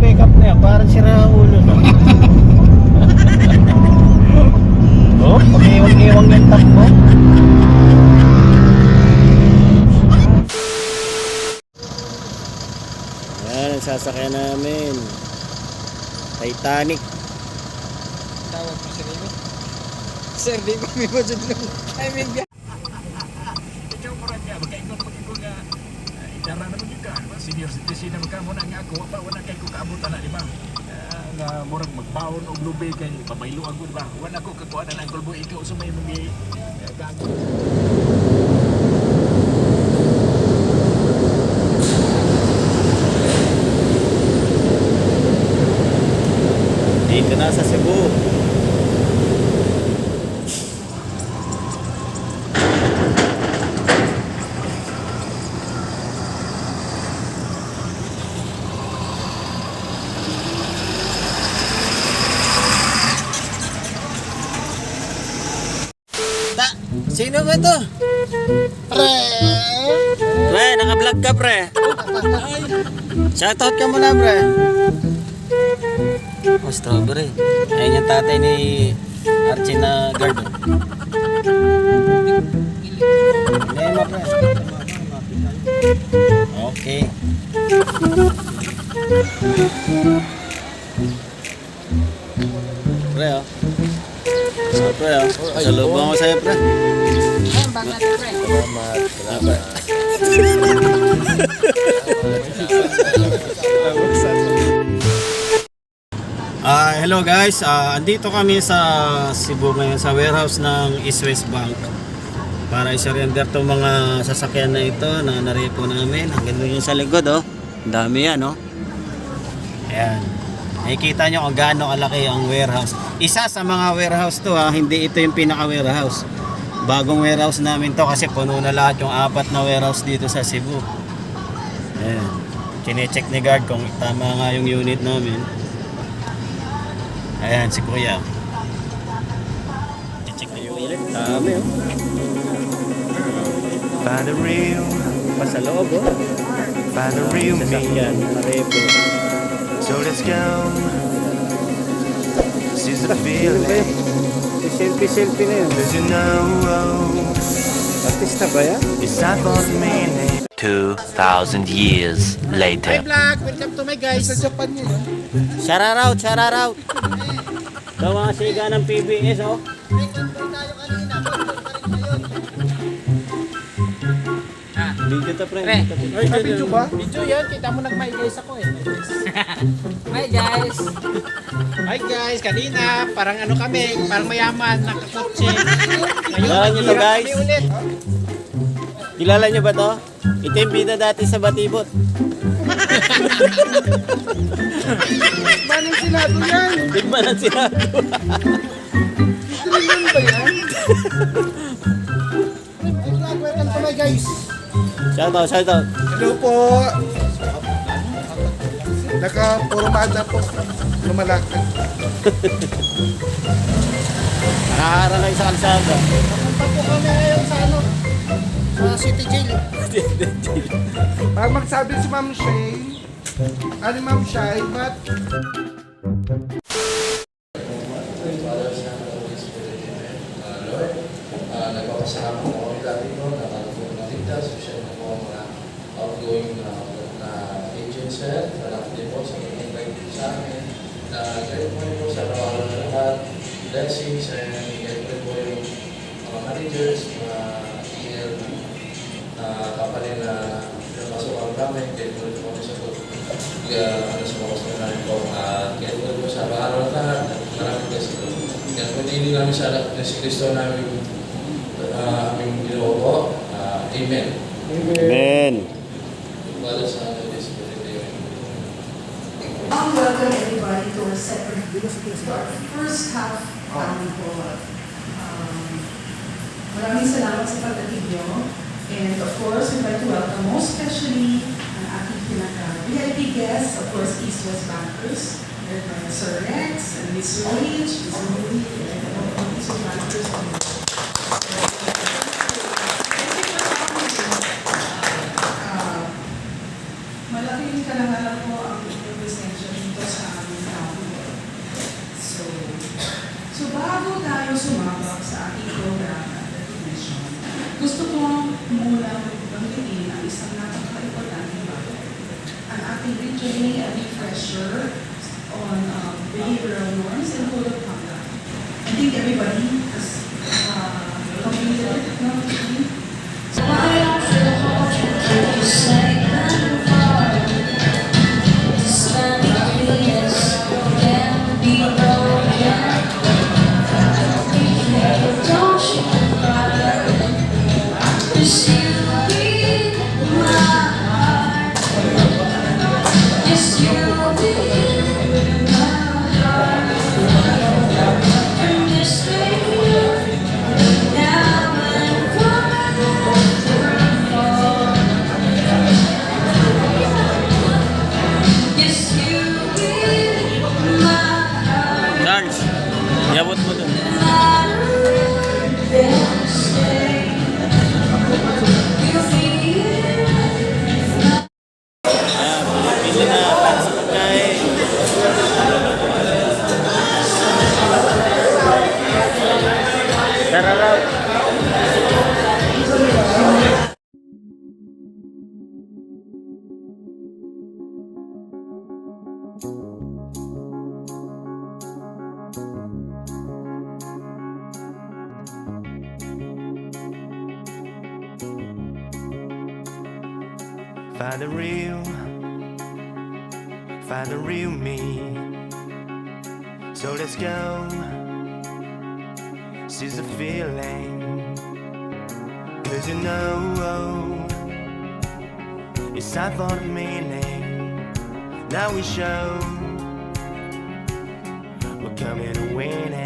pick up na yan, parang sira ulo no? Oh, pag-iwang-iwang yung takbo. Ayan, ang sasakyan namin. Titanic. Tawag mo si Remy. Sir, di ba may budget lang? I mean, Ikaw mo rin niya, magkaingon mo ikaw nga idara naman yung ka, senior citizen na magkamo na nga ako, wala kayo ko kaabutan na, di ba? Nga murag magbaon o lubi kay pabayloan ko, di ba? Wala ko kakuha na lang kulbo, ikaw sa may mga gago. Dito na sa Cebu. Sino ba to? Pre, naka-vlog ka pre. Shoutout ka muna pre. Oh, strawberry. Ayun yung tatay ni Archie na guard. Nema pre. Okay. Pre oh. So, pre oh. Salubong ako sa'yo pre. ayun, bag natin, pre. Salamat. Hello guys, andito kami sa Cebu ngayon sa warehouse ng East West Bank para i-surrender itong mga sasakyan na ito na narepo namin. Ang ganda yung sa likod oh, ang dami yan oh. Ayan, nakikita nyo kung gaano kalaki ang warehouse. Isa sa mga warehouse to ha, hindi ito yung pinaka warehouse. Bagong warehouse namin to kasi puno na lahat yung 4 na warehouse dito sa Cebu. Ayan, kine-check ni guard kung tama nga yung unit namin. Ayan si Kuya. I-check na yung unit. Dami oh. Find a real, Pa sa loob oh. find a real me. Sasakyan, marepo. So let's go. This is the feeling. Selfie na yun. Cause you know, Artista ba yan? it's time for the meaning. 2,000 years later. Vlog, welcome to my guys. Sa Japan yun. Shoutout, shoutout. Ito mga siga ng PBS oh. Video to pre. Pre. Ay, video ba? Video yan, kita mo nag-my guys ako eh. Hi guys. Hi guys, kanina parang ano kami, parang mayaman, nakakotse. Kilala nyo to guys? Kami ulit. Kilala nyo ba to? Ito yung bida dati sa Batibot. Manong sinado yan. Tigman ang sinado. Ano ba yan? Hi vlog, welcome to my guys. Shoutout, shoutout. Hello po. Naka-pormada po. Lumalakad. Nakaharang kayo sa kalsada. Punta po kami ngayon sa ano, sa City Jail. Pag magsabi si Ma'am Shay, ano Ma'am Shay, but nagpapasalamat po kami dati po, nakalagod na ligtas, social na po mga outgoing na agents sir, salamat din po sa invite po sa amin, na ganit po rin po sa araw-araw na lahat, blessings, and ganit po rin po yung mga managers, mga TL na kapalin na pinapasok ang namin, ganit po rin po kami sa sa mga customer namin po, ganit po rin po sa araw-araw na lahat, maraming blessings po. Ganit po hindi namin sa si Kristo namin aming ginawa po. Amen. Amen. Father, Son, and Holy Spirit. Amen. Welcome everybody to our second to our first half family po. Maraming salamat sa pagdating nyo. And of course, we'd like to welcome most especially ang aking pinaka-VIP guests, of course, East West Bankers, led by Sir Rex and Miss Rich, Miss Louie, and all East West Bankers. Malaking Naalala ko ang inyong presensya dito sa aming town hall. So bago tayo sumabak sa ating programa at recognition, gusto ko muna banggitin ang isang napaka-importanting bagay. Ang ating regionally a refresher on behavioral norms and code of conduct. I think everybody has completed it, no? Charles, iabot mo dun. Ayan, pili na para sa pagkain. Tara raw. Find the real me. So let's go. Seize the feeling. 'Cause you know it's time for the meaning. Now we show we're coming to win it.